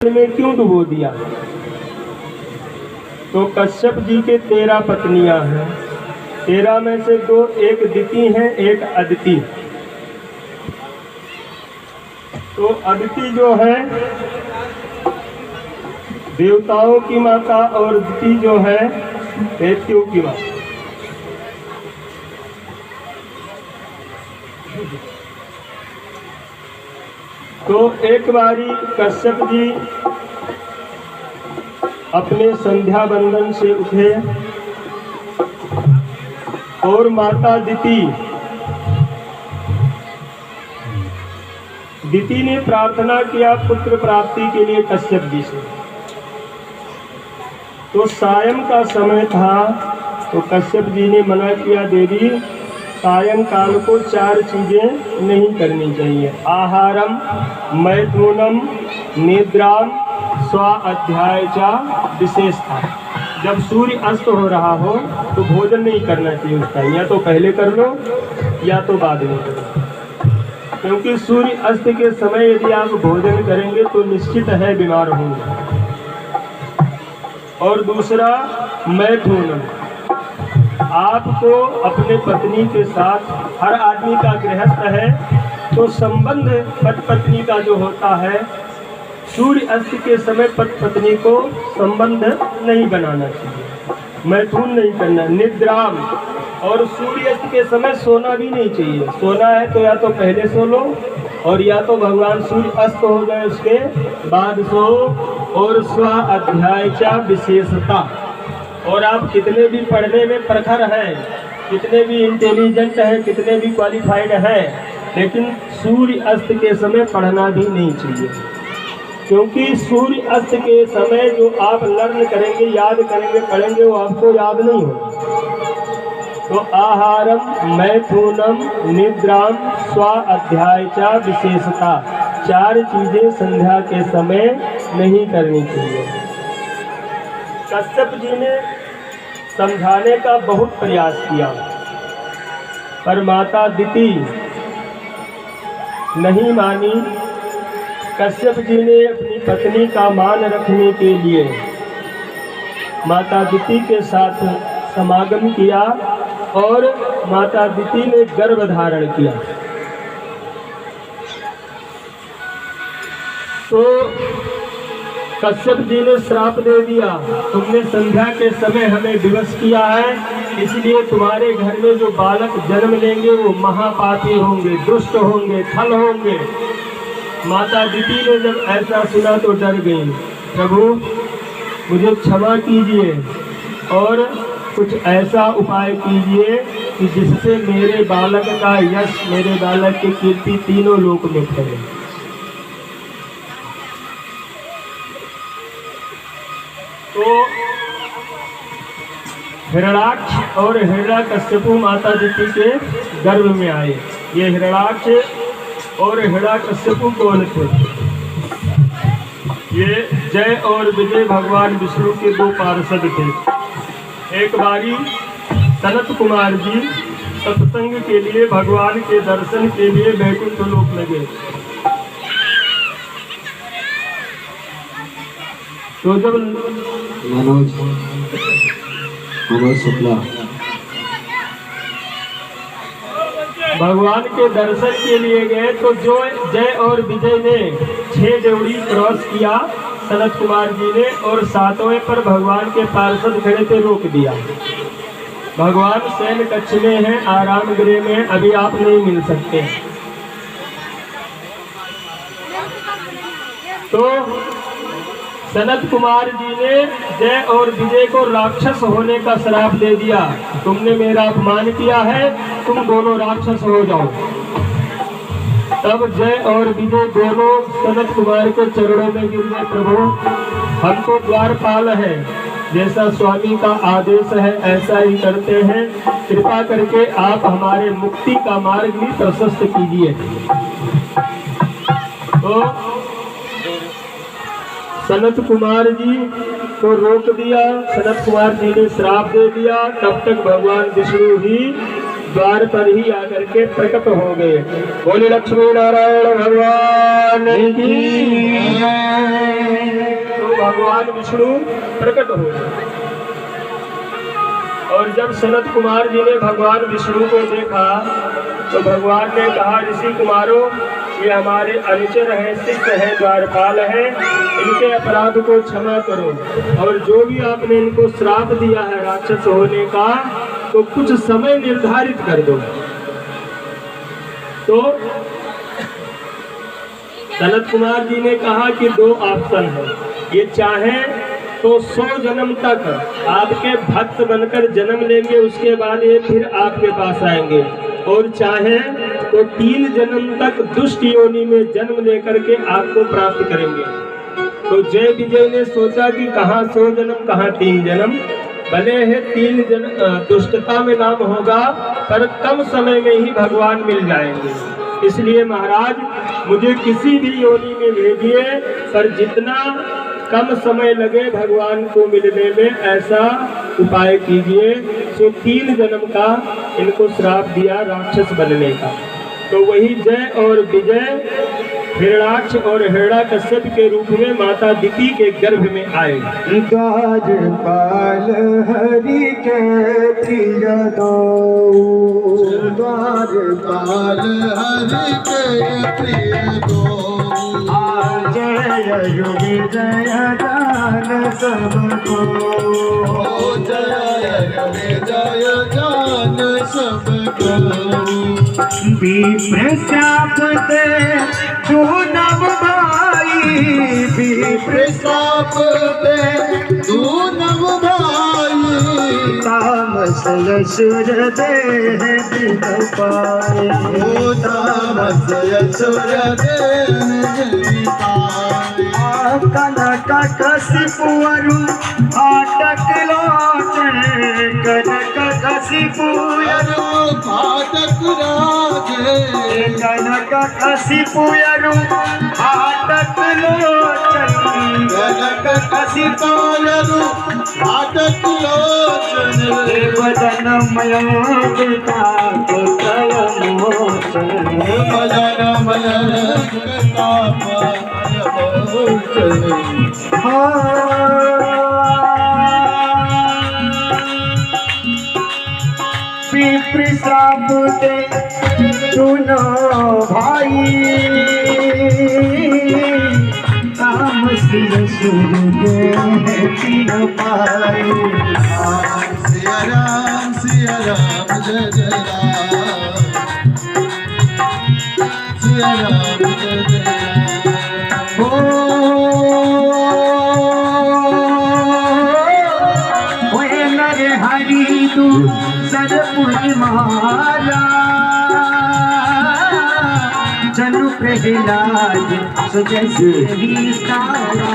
में क्यों डुबो दिया? तो कश्यप जी के 13 पत्नियां हैं। 13 में से 2 एक दिति है, एक अदिति। तो अदिति जो है देवताओं की माता और दिति जो है दैत्यों की माता। तो एक बारी कश्यप जी अपने संध्या बंदन से उठे और माता दिति ने प्रार्थना किया पुत्र प्राप्ति के लिए कश्यप जी से। तो सायं का समय था, तो कश्यप जी ने मना किया, देवी सायंकाल को 4 चीजें नहीं करनी चाहिए। आहारम, मैथुनम, निद्राम, स्वाध्याय चा विशेषता। जब सूर्य अस्त हो रहा हो तो भोजन नहीं करना चाहिए उस टाइम, या तो पहले कर लो या तो बाद में करो, क्योंकि सूर्य अस्त के समय यदि आप भोजन करेंगे तो निश्चित है बीमार होंगे। और दूसरा मैथुनम, आपको अपने पत्नी के साथ, हर आदमी का गृहस्थ है तो संबंध पति पत्नी का जो होता है, सूर्य अस्त के समय पति पत्नी को संबंध नहीं बनाना चाहिए, मैथुन नहीं करना। निद्राम, और सूर्य अस्त के समय सोना भी नहीं चाहिए। सोना है तो या तो पहले सो लो और या तो भगवान सूर्य अस्त हो गए उसके बाद सो। और स्वाध्याय चा विशेषता, और आप कितने भी पढ़ने में प्रखर हैं, कितने भी इंटेलिजेंट हैं, कितने भी क्वालिफाइड हैं, लेकिन सूर्य अस्त के समय पढ़ना भी नहीं चाहिए, क्योंकि सूर्य अस्त के समय जो आप लर्न करेंगे, याद करेंगे, पढ़ेंगे, वो आपको याद नहीं होगा। तो आहारम, मैथुनम, निद्राम, स्वाध्याय चा विशेषता, 4 चीजें संध्या के समय नहीं करनी चाहिए। कश्यप जी ने समझाने का बहुत प्रयास किया, पर माता दिति नहीं मानी। कश्यप जी ने अपनी पत्नी का मान रखने के लिए माता दिति के साथ समागम किया और माता दिति ने गर्भ धारण किया। तो कश्यप जी ने श्राप दे दिया, तुमने संध्या के समय हमें विवश किया है, इसलिए तुम्हारे घर में जो बालक जन्म लेंगे वो महापापी होंगे, दुष्ट होंगे, छल होंगे। माता दिति ने जब ऐसा सुना तो डर गई, प्रभु मुझे क्षमा कीजिए और कुछ ऐसा उपाय कीजिए कि जिससे मेरे बालक का यश, मेरे बालक की कीर्ति तीनों लोक में फैले। तो हिरण्याक्ष और हिरण्यकश्यपु माता दिति के गर्भ में आए। ये हिरण्याक्ष और हिरण्यकश्यपु कौन थे? ये जय और विजय भगवान विष्णु के 2 पार्षद थे। एक बारी सनत कुमार जी सत्संग के लिए, भगवान के दर्शन के लिए बैकुंठ लोक में गए। तो जब मनोज शुक्ला भगवान के दर्शन के लिए गए तो जो जय और विजय ने 6 ड्योढ़ी क्रॉस किया सनत कुमार जी ने, और 7वें पर भगवान के पार्षद खड़े थे, रोक दिया। भगवान शयन कक्ष में हैं, आराम गृह में, अभी आप नहीं मिल सकते। तो सनत कुमार जी ने जय और विजय को राक्षस होने का श्राप दे दिया, तुमने मेरा अपमान किया है, तुम दोनों राक्षस हो जाओ। तब जय और विजय दोनों सनत कुमार के चरणों में गिर गए, प्रभु हम तो द्वारपाल हैं, जैसा स्वामी का आदेश है ऐसा ही करते हैं, कृपा करके आप हमारे मुक्ति का मार्ग भी प्रशस्त कीजिए। तो सनत कुमार जी को रोक दिया, सनत कुमार जी ने श्राप दे दिया। तब तक भगवान विष्णु ही द्वार पर ही आकर के प्रकट हो गए। बोले लक्ष्मी नारायण भगवान की। भगवान विष्णु प्रकट हो गए। और जब सनत कुमार जी ने भगवान विष्णु को देखा तो भगवान ने कहा, ऋषि कुमारों, ये हमारे अनुचर हैं, शिष्य हैं, द्वारपाल हैं, इनके अपराध को क्षमा करो। और जो भी आपने इनको श्राप दिया है राक्षस होने का, तो कुछ समय निर्धारित कर दो। तो सनत कुमार जी ने कहा कि 2 ऑप्शन है, ये चाहें तो 100 जन्म तक आपके भक्त बनकर जन्म लेंगे, उसके बाद ये फिर आपके पास आएंगे, और चाहें तो 3 जन्म तक दुष्ट योनि में जन्म लेकर के आपको प्राप्त करेंगे। तो जय विजय ने सोचा कि कहाँ 100 जन्म, कहाँ 3 जन्म, भले है 3 जन्म दुष्टता में नाम होगा, पर कम समय में ही भगवान मिल जाएंगे। इसलिए महाराज मुझे किसी भी योनि में भेजिए, पर जितना कम समय लगे भगवान को मिलने में, ऐसा उपाय कीजिए। तो 3 जन्म का इनको श्राप दिया राक्षस बनने का। तो वही जय और विजय हिरणाक्ष और हिरण्याकश्यप के रूप में माता दिति के गर्भ में आए। द्वारपाल हरि के प्रिय दो, द्वारपाल हरि के प्रिय दो, जय युग जय जान सबको, जय युग जय जान सबको। विप्र शाप दे जो नव भाई, विप्र शाप दे जो नव भाई, तामस असुर दे दिन पाए, तामस असुर दे पाए। कनक कसिपुअरु फाटक लोचने, कनक कसिपुअरु फाटक लोचने, कनक कसिपुअरु फाटक लोचने, कनक कसिपुअरु फाटक लोचने। वदन मयंका कय मोचने, वदन मयंका विप्र शाप दे सुनो भाई, तामस असुर दे तीन पाए। सिया राम जय जय राम, सिया राम जय जय राम। हरि तू सरपुर मारा, जनु प्रहलाद सुजसी सारा।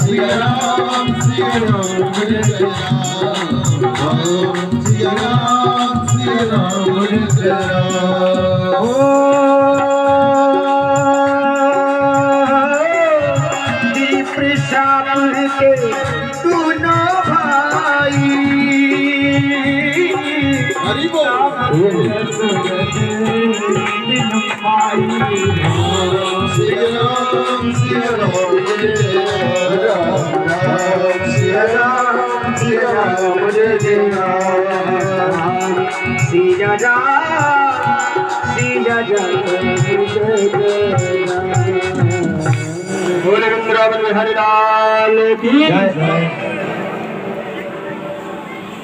सिया राम जय जय राम, सिया राम जय जय राम। विप्र शाप के दोनों भाई, हरि बोल दिन पाई। सिया राम सिया राम सिया राम सिया राम जय राम, सिया राम सिया बोले वृंदावन में हरिलाल की जय।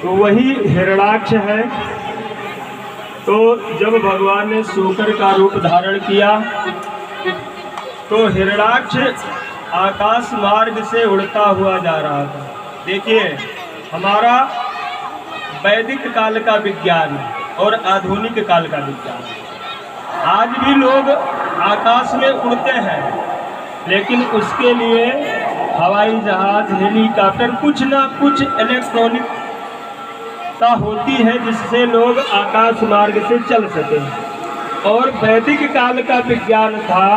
तो वही हिरणाक्ष है। तो जब भगवान ने शूकर का रूप धारण किया तो हिरणाक्ष आकाश मार्ग से उड़ता हुआ जा रहा था। देखिए, हमारा वैदिक काल का विज्ञान और आधुनिक काल का विज्ञान, आज भी लोग आकाश में उड़ते हैं, लेकिन उसके लिए हवाई जहाज, हेलीकॉप्टर, कुछ ना कुछ इलेक्ट्रॉनिक होती है जिससे लोग आकाश मार्ग से चल सके। और वैदिक काल का विज्ञान था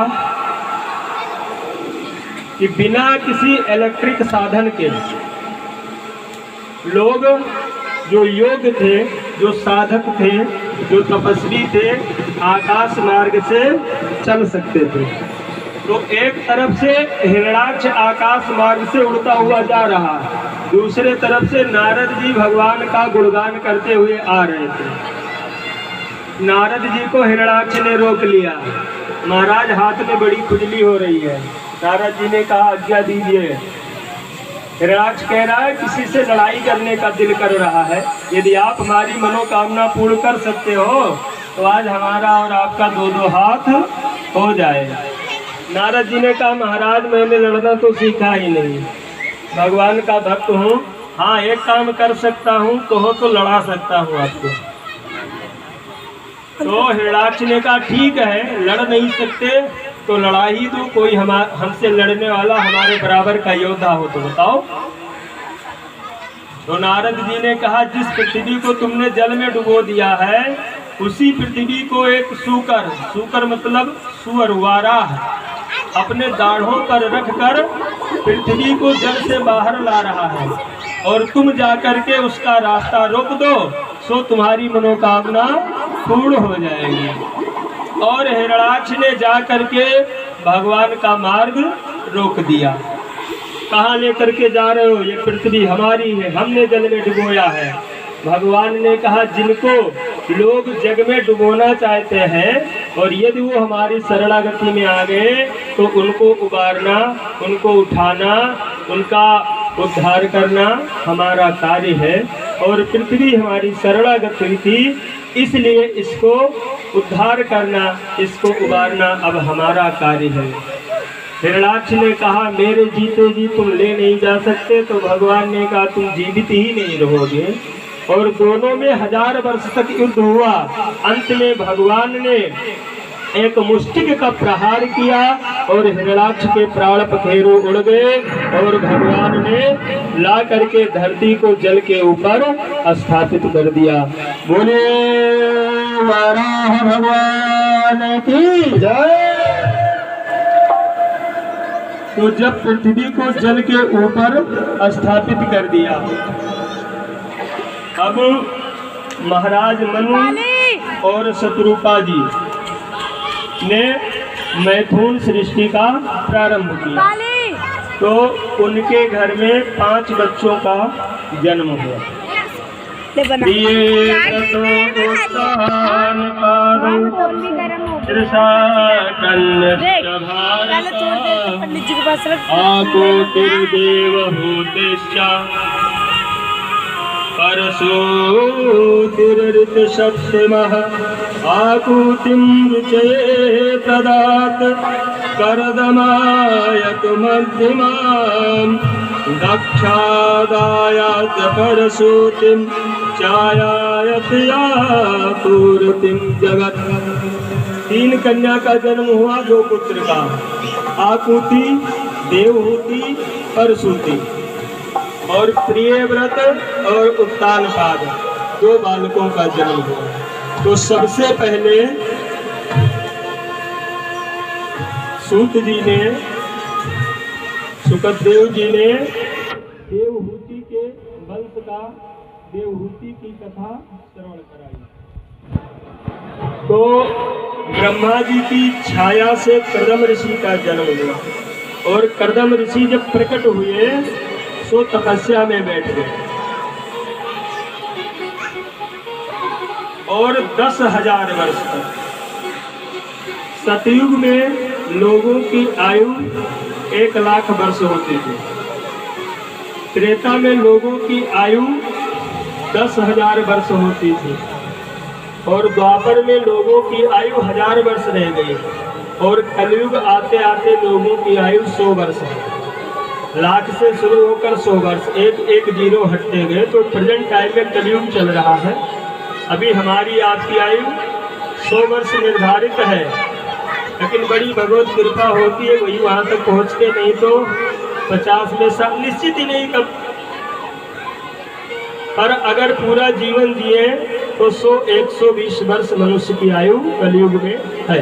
कि बिना किसी इलेक्ट्रिक साधन के लोग जो योग थे, जो साधक थे, जो तपस्वी थे, आकाश मार्ग से चल सकते थे। तो एक तरफ से हिरणाक्ष आकाश मार्ग से उड़ता हुआ जा रहा है, दूसरे तरफ से नारद जी भगवान का गुणगान करते हुए आ रहे थे। नारद जी को हिरणाक्ष ने रोक लिया। महाराज हाथ में बड़ी खुजली हो रही है। नारद जी ने कहा आज्ञा दीजिए। हिरणाक्ष कह रहा है किसी से लड़ाई करने का दिल कर रहा है, यदि आप हमारी मनोकामना पूर्ण कर सकते हो तो आज हमारा और आपका दो दो हाथ हो जाए। नारद जी ने कहा महाराज मैंने लड़ना तो सीखा ही नहीं, भगवान का भक्त हूँ। हाँ एक काम कर सकता हूँ, कहो तो लड़ा सकता हूँ आपको। तो हिरणाक्ष ने कहा ठीक है, लड़ नहीं सकते तो लड़ा ही दो, कोई हमसे लड़ने वाला हमारे बराबर का योद्धा हो तो बताओ। तो नारद जी ने कहा जिस पृथ्वी को तुमने जल में डुबो दिया है उसी पृथ्वी को एक सूकर मतलब सुअर वाराह अपने दाढ़ों पर रखकर पृथ्वी को जल से बाहर ला रहा है, और तुम जाकर के उसका रास्ता रोक दो सो तुम्हारी मनोकामना पूर्ण हो जाएगी। और हिरणाक्ष ने जाकर के भगवान का मार्ग रोक दिया। कहाँ लेकर के जा रहे हो? ये पृथ्वी हमारी है, हमने जल में डुबोया है। भगवान ने कहा जिनको लोग जग में डुबोना चाहते हैं और यदि वो हमारी शरणागति में आ गए तो उनको उबारना, उनको उठाना, उनका उद्धार करना हमारा कार्य है। और पृथ्वी हमारी शरणागत हुई थी, इसलिए इसको उद्धार करना, इसको उबारना अब हमारा कार्य है। हिरणाक्ष ने कहा मेरे जीते जी तुम ले नहीं जा सकते। तो भगवान ने कहा तुम जीवित ही नहीं रहोगे। और दोनों में 1000 वर्ष तक युद्ध हुआ। अंत में भगवान ने एक मुष्टिक का प्रहार किया और हिरणाक्ष के प्राण पखेरु उड़ गए और भगवान ने ला करके धरती को जल के ऊपर स्थापित कर दिया। बोले वाराह भगवान की जय। तो जब पृथ्वी को जल के ऊपर स्थापित कर दिया, अब महाराज मनु और शत्रुपा जी ने मैथुन सृष्टि का प्रारंभ किया। तो उनके घर में 5 बच्चों का जन्म हुआ। परशुतिर्ऋतसप्तमः आकुतिं रुचये तदात् कर्दमायतु मध्यमां दक्षादायात् परशुतिं चायायत याकुतिं जगत्। 3 कन्या का जन्म हुआ, 2 पुत्र का, आकुति, देवहूति, परशुति। और प्रियव्रत और उत्तानपाद 2 बालकों का जन्म हुआ। तो सबसे पहले सूत जी ने, सुखदेव जी ने देवहूति के वंश का, देवहूति की कथा श्रवण कराई। तो ब्रह्मा जी की छाया से कर्दम ऋषि का जन्म हुआ। और कर्दम ऋषि जब प्रकट हुए सो तपस्या में बैठ गए और 10,000 वर्ष तक। सतयुग में लोगों की आयु 1 लाख वर्ष होती थी। त्रेता में लोगों की आयु 10,000 वर्ष होती थी। और द्वापर में लोगों की आयु 1000 वर्ष रह गई। और कलयुग आते आते लोगों की आयु 100 वर्ष है। लाख से शुरू होकर 100 वर्ष, एक जीरो हटते गए। तो प्रेजेंट टाइम में कलयुग चल रहा है। अभी हमारी आपकी आयु 100 वर्ष निर्धारित है, लेकिन बड़ी भगवत कृपा होती है, वही वहां तक पहुंचते, नहीं तो 50 में सब निश्चित ही नहीं कब। पर अगर पूरा जीवन जिए तो 100-120 वर्ष मनुष्य की आयु कलयुग में है।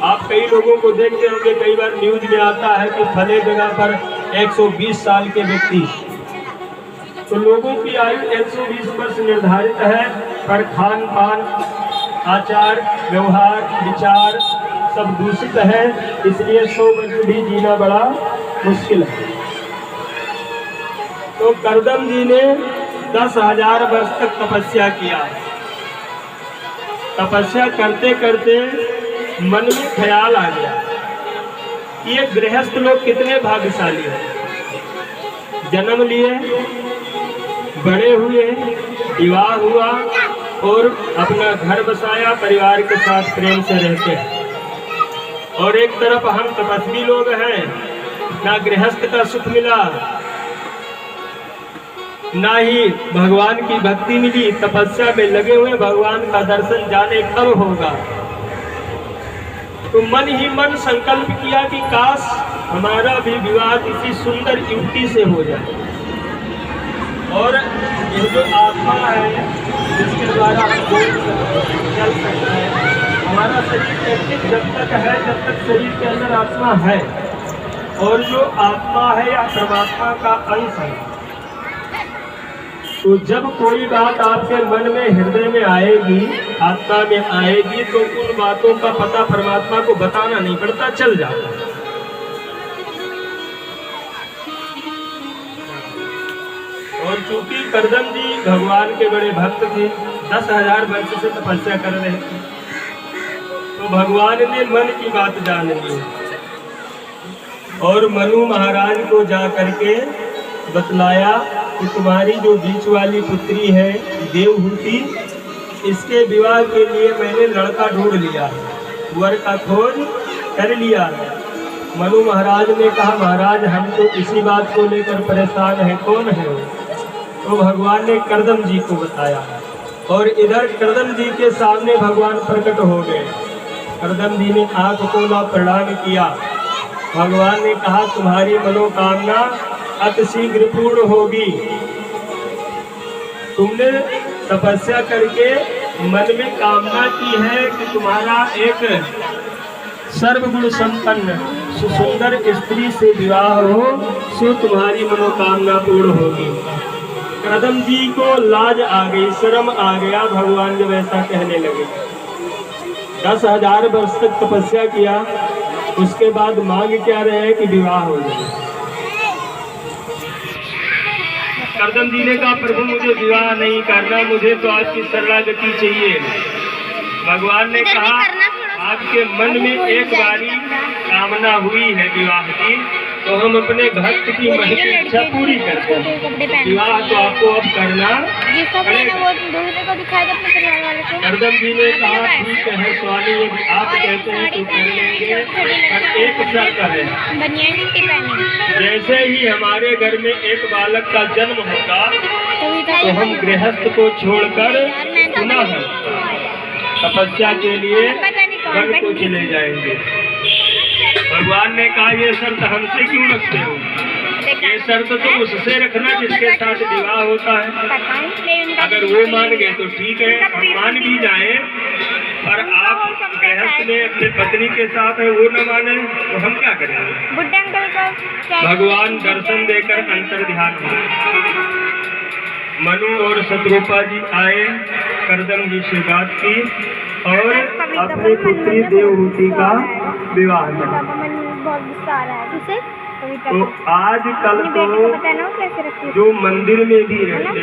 आप कई लोगों को देखते होंगे, कई बार न्यूज में आता है कि फले जगह पर 120 साल के व्यक्ति। तो लोगों की आयु 120 वर्ष निर्धारित है, पर खान पान, आचार व्यवहार, विचार सब दूषित है, इसलिए 100 वर्ष भी जीना बड़ा मुश्किल है। तो करदम जी ने 10,000 वर्ष तक तपस्या किया। तपस्या करते करते मन में ख्याल आ गया, ये गृहस्थ लोग कितने भाग्यशाली हैं, जन्म लिए, बड़े हुए, विवाह हुआ और अपना घर बसाया, परिवार के साथ प्रेम से रहते हैं। और एक तरफ हम तपस्वी लोग हैं, ना गृहस्थ का सुख मिला, ना ही भगवान की भक्ति मिली, तपस्या में लगे हुए, भगवान का दर्शन जाने कब होगा। तो मन ही मन संकल्प किया कि काश हमारा भी विवाह किसी सुंदर युवती से हो जाए। और ये जो आत्मा है जिसके द्वारा हम बोल सकते हैं, चल सकते हैं, हमारा शरीर एक्टिव जब तक है, जब तक शरीर के अंदर आत्मा है, और जो आत्मा है या परमात्मा का अंश है। तो जब कोई बात आपके मन में, हृदय में आएगी, आत्मा में आएगी, तो उन बातों का पता परमात्मा को बताना नहीं पड़ता, चल जाता है। और चूंकि करदम जी भगवान के बड़े भक्त थे, 10,000 वर्ष से तपस्या कर रहे थे, तो भगवान ने मन की बात जान ली और मनु महाराज को जा करके बतलाया कि तुम्हारी जो बीच वाली पुत्री है देवहूति, इसके विवाह के लिए मैंने लड़का ढूंढ लिया है, वर का खोज कर लिया है। मनु महाराज ने कहा, महाराज हम तो इसी बात को लेकर परेशान हैं, कौन है वो? तो भगवान ने करदम जी को बताया और इधर करदम जी के सामने भगवान प्रकट हो गए। करदम जी ने आंख खोला, प्रणाम किया। भगवान ने कहा, तुम्हारी मनोकामना अतिशीघ्र पूर्ण होगी। तुमने तपस्या करके मन में कामना की है कि तुम्हारा एक सर्वगुण संपन्न सुंदर स्त्री से विवाह हो, सो तुम्हारी मनोकामना पूर्ण होगी। करदम जी को लाज आ गई, शर्म आ गया, भगवान जब ऐसा कहने लगे। 10,000 वर्ष तक तपस्या किया, उसके बाद मांग क्या रहे कि विवाह हो जाए। करदम जी ने कहा, प्रभु मुझे विवाह नहीं करना, मुझे तो आपकी शरणागति चाहिए। भगवान ने कहा, आपके मन में एक बारी कामना हुई है विवाह की, तो हम अपने भक्त की मन की इच्छा पूरी करते हैं। विवाह तो आपको अब करना पड़ेगा। करदम जी ने कहा, ठीक है स्वामी, यदि आप कहते हैं तो कर लेंगे, पर एक शर्त है, जैसे ही हमारे घर में एक बालक का जन्म होगा तो हम गृहस्थ को छोड़कर पुनः तपस्या के लिए वन को चले जाएंगे। भगवान ने कहा, ये शर्त हमसे क्यों रखते हो? ये शर्त तो उससे रखना जिसके साथ विवाह होता है। अगर वो मान गए तो ठीक है, हम मान भी जाए, पर आप गृहस्थ में अपने पत्नी के साथ है, वो न माने तो हम क्या करेंगे? भगवान दर्शन देकर अंतर ध्यान हुए। मनु और शत्रुपा जी आए, करदम जी से बात की और अपनी पुत्री देवहूति का विवाह किया। तो आज कल तो जो मंदिर में भी रहते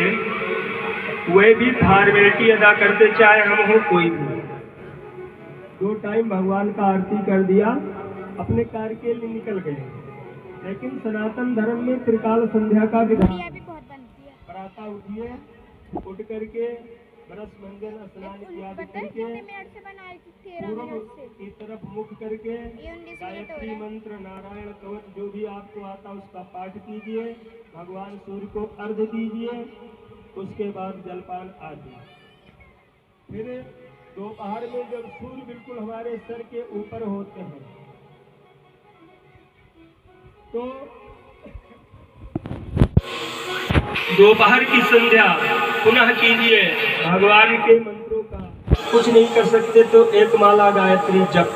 वे भी फॉर्मेलिटी अदा करते, चाहे हम हो कोई भी। 2 टाइम भगवान का आरती कर दिया, अपने कार्य के लिए निकल गए। लेकिन सनातन धर्म में त्रिकाल संध्या का विधान, प्रातः उठिए, उठ करके ब्रश मंजन स्नान इत्यादि करके पूर्व की तरफ मुख करके गायत्री मंत्र, नारायण कवच जो भी आपको आता उसका पाठ कीजिए, भगवान सूर्य को अर्घ्य दीजिए, उसके बाद जलपान आदि। फिर दोपहर में जब सूर्य बिल्कुल हमारे सर के ऊपर होते हैं तो दोपहर की संध्या पुनः कीजिए। भगवान के मंत्रों का कुछ नहीं कर सकते तो एक माला गायत्री जप।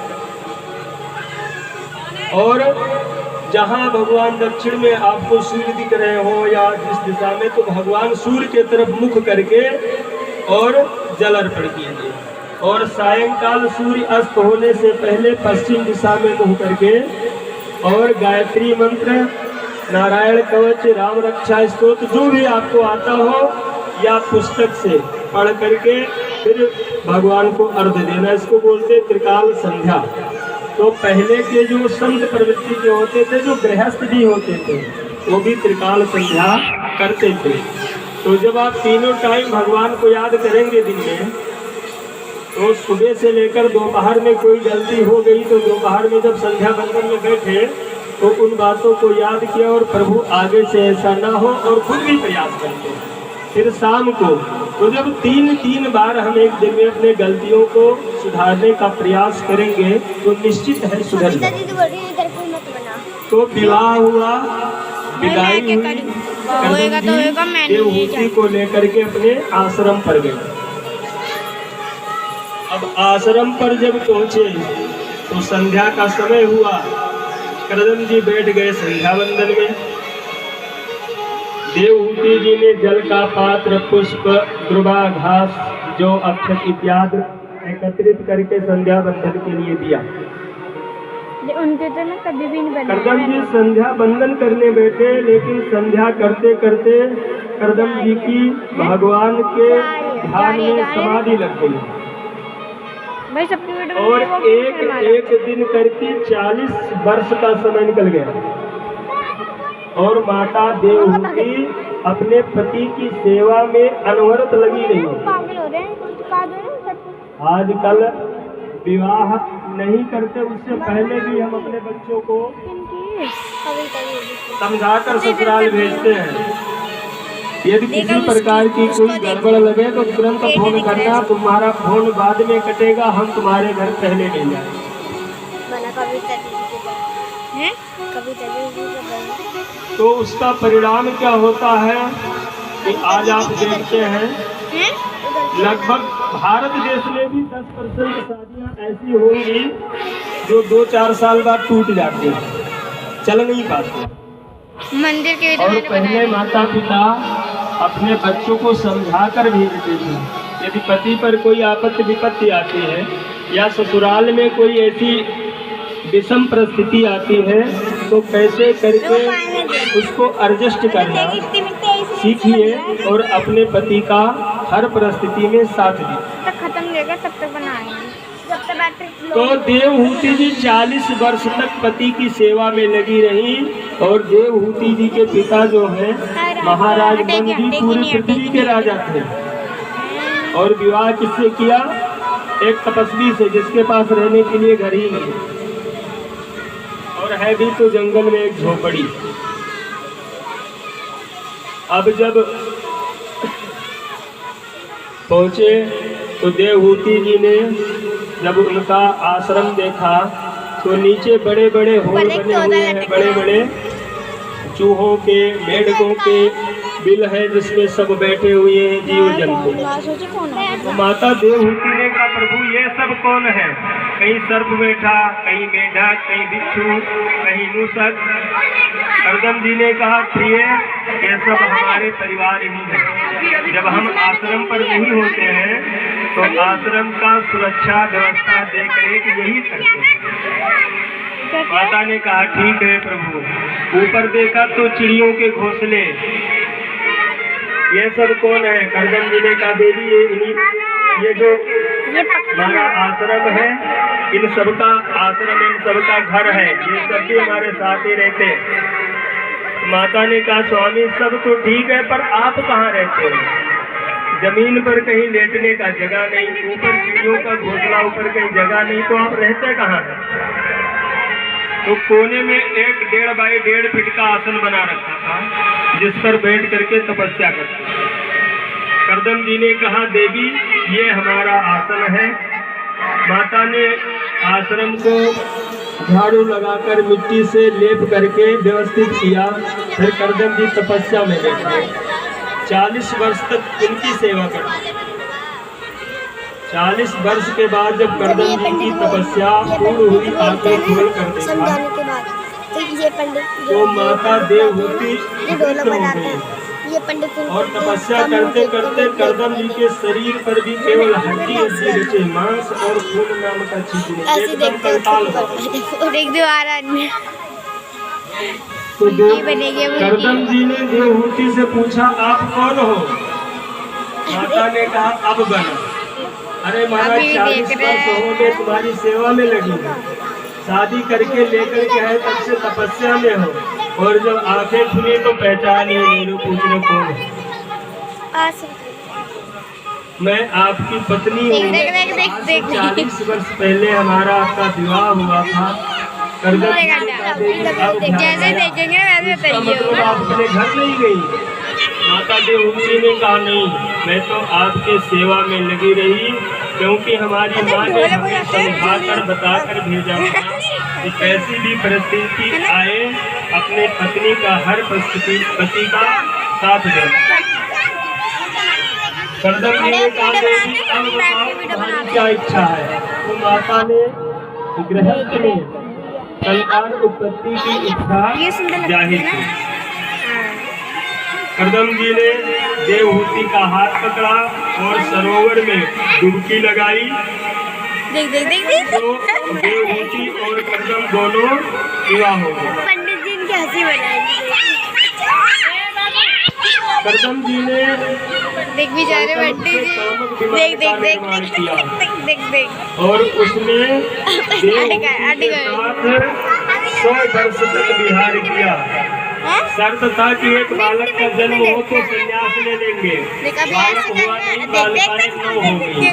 और जहाँ भगवान दक्षिण में आपको सूर्य दिख रहे हो या जिस दिशा में, तो भगवान सूर्य के तरफ मुख करके और जल अर्पण कीजिए। और सायंकाल सूर्य अस्त होने से पहले पश्चिम दिशा में मुँह करके और गायत्री मंत्र, नारायण कवच, राम रक्षा स्तोत्र जो भी आपको आता हो या पुस्तक से पढ़ करके फिर भगवान को अर्घ देना। इसको बोलते त्रिकाल संध्या। तो पहले के जो संत प्रवृत्ति के होते थे, जो गृहस्थ भी होते थे, वो भी त्रिकाल संध्या करते थे। तो जब आप तीनों टाइम भगवान को याद करेंगे दिन में, तो सुबह से लेकर दोपहर में कोई गलती हो गई तो दोपहर में जब संध्या बंदन में बैठे तो उन बातों को याद किया और प्रभु आगे से ऐसा ना हो, और खुद भी प्रयास करते हैं। फिर शाम को तो जब तीन बार हम एक दिन में अपने गलतियों को सुधारने का प्रयास करेंगे तो निश्चित है सुधर जाएगा। तो विवाह हुआ, विदाई हुई, देवहूति को लेकर के अपने आश्रम पर गए। अब आश्रम पर जब पहुंचे तो संध्या का समय हुआ। करदम जी बैठ गए संध्या बंदन में। देवहूति जी ने जल का पात्र, पुष्प, द्रुवा, घास, जो अक्षत इत्यादि एकत्रित करके संध्या बंदन के लिए दिया। उनके तो ना कभी भी नहीं बना। करदम जी संध्या बंदन करने बैठे, लेकिन संध्या करते करते करदम जी की भगवान के ध्यान में समाधि लग गई भाई सबकी और एक दिन करके 40 वर्ष का समय निकल गया। और माता देवहूति अपने पति की सेवा में अनवरत लगी रही। आजकल विवाह नहीं करते, उससे पहले भी हम अपने बच्चों को समझाकर ससुराल भेजते हैं। यदि किसी प्रकार की कोई गड़बड़ लगे तो तुरंत फोन करना, तुम्हारा फोन बाद में कटेगा, हम तुम्हारे घर पहले नहीं जाएंगे। तो उसका परिणाम क्या होता है कि आज आप देखते हैं लगभग भारत देश में भी 10% शादियां ऐसी होंगी जो 2-4 साल बाद टूट जाती हैं, चल नहीं पाते। मंदिर के और पहले माता पिता अपने बच्चों को समझाकर भेजते थे। यदि पति पर कोई आपत्ति विपत्ति आती है या ससुराल में कोई ऐसी विषम परिस्थिति आती है तो कैसे करके उसको एडजस्ट करना सीखिए और अपने पति का हर परिस्थिति में साथ दीजिए। खत्म देगा तब तक बनाएंगे। तो देवहूति जी 40 वर्ष तक पति की सेवा में लगी रही। और देवहूति जी के पिता जो है महाराज बन जी पूरी पृथ्वी के राजा थे। और विवाह किससे किया? एक तपस्वी से, जिसके पास रहने के लिए घर ही नहीं और है भी तो जंगल में एक झोपड़ी। अब जब पहुंचे तो देवहूति जी ने जब उनका आश्रम देखा तो नीचे बड़े बड़े होल बने हुए हैं, बड़े बड़े चूहों के, मेढकों के बिल है जिसमें सब बैठे हुए हैं जीव जंतु। तो माता देवहूति ने कहा, प्रभु ये सब कौन है? कहीं सर्प बैठा, कहीं मेढक, कहीं बिच्छू, कहीं मूषक। करदम जी ने कहा, प्रिय ये सब हमारे परिवार ही है। जब हम आश्रम पर नहीं होते हैं तो आश्रम का सुरक्षा व्यवस्था देख रेख यही करते हैं। माता ने कहा, ठीक है प्रभु। ऊपर देखा तो चिड़ियों के घोंसले। ये सब कौन है? करदम जी ने कहा, देवी ये जो हमारा आश्रम है, इन सबका आश्रम, इन सबका घर है, ये सब भी हमारे साथ ही रहते हैं। माता ने कहा, स्वामी सब तो ठीक है, पर आप कहाँ रहते हैं? जमीन पर कहीं लेटने का जगह नहीं, ऊपर चिड़ियों का घोंसला, ऊपर कहीं जगह नहीं, तो आप रहते कहाँ हैं? तो कोने में एक 1.5 बाई 1.5 फीट का आसन बना रखा था जिस पर बैठ करके तपस्या करते। करदम जी ने कहा, देवी ये हमारा आसन है। माता ने आश्रम को झाड़ू लगाकर मिट्टी से लेप करके व्यवस्थित किया। फिर करदम जी तपस्या में बैठ गए। 40 वर्ष तक इनकी सेवा करते। 40 वर्ष के बाद जब करदम जी की तपस्या पूर्ण हुई, आंखें खोल कर देखा तो माता देवहूति ये पंडित जी और तपस्या करते करते करदम जी के शरीर पर भी केवल हड्डी हड्डी बचे, मांस और खून नाम का चीज नहीं, ऐसे एकदम देखते कंकाल हो। और एक दोबारा तो ये बनेगी वो करदम जी ने देवहूति से पूछा, आप कौन हो? माता ने कहा, अब बना। अरे महाराज, अभी 40 देख रहे वर्ष हैं। हो गए तुम्हारी सेवा में लगी है, शादी करके लेकर के है, तब से तपस्या में हो, और जब आंखें खुली तो पहचान ही नहीं, लोग पूछ रहे कौन है? मैं आपकी पत्नी हूँ। आज से 40 वर्ष पहले हमारा आपका विवाह हुआ था। करदम जी ने कहा, देवी, अब ध्यान जैसे आया। देखेंगे वैसे इसका बताइए। मतलब आप अपने घर नहीं गई? माता देवहूति ने कहा, नहीं, मैं तो आपके सेवा में लगी रही, क्योंकि हमारी माँ ने हमें समझाकर बताकर भेजा था कि कैसी भी परिस्थिति आए अपने पत्नी का हर पति का साथ देना। करदम जी ने कहा, देवी, अब बताओ तुम्हारी क्या इच्छा है? तो माता ने गृहस्थ में संतान उत्पत्ति की इच्छा जाहिर की। करदम जी ने देवहूति का हाथ पकड़ा और सरोवर में डुबकी लगाई। देख देख देख देख तो देवहूति और करदम दोनों विवाह हो गए। पंडित जी इनकी हंसी बनाएंगे। करदम जी ने देख भी जा रहे पंडित जी, देख देख देख देख देख देख देख और उसमें देवहूति के साथ 100 वर्ष तक विहार किया। शर्त था कि एक बालक का जन्म हो तो संन्यास ले लेंगे, देख अभी बालक ऐसे हुआ करना नहीं, देख देख बालकाएं देख 9 हो गई।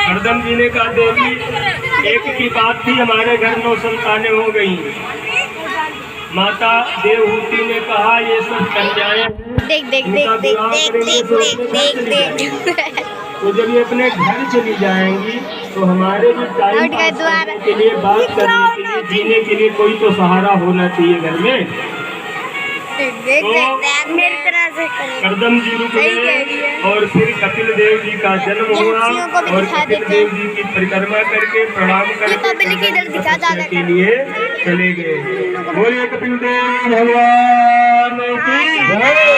करदम जी ने कहा, देवी, एक की बात थी, हमारे घर 9 संतानें हो गई। माता देवहूति ने कहा, ये सब कन्याएं हैं, देख देख इनका देख देख विवाह देख करेंगे देख तो देख अपने घर देख चली देख जाएंगी। तो जब ये अपने घर चली जाएंगी तो हमारे भी टाइम और क्या पास द्वार- करने के लिए, बात करने के लिए, जीने के लिए कोई तो सहारा होना चाहिए घर में। देख देख देख मेरी तरह से करदम जी रुक सही कह गए रही है। और फिर कपिल देव जी का जन्म ये हुआ हंसियों को भी और दिखा कपिल देते हैं। देव जी की परिक्रमा करके प्रणाम करके पब्लिक इधर करदम दिखा तपस्या ज्यादा के कर। लिए चले गए। बोलिए कपिल देव भगवान की जय।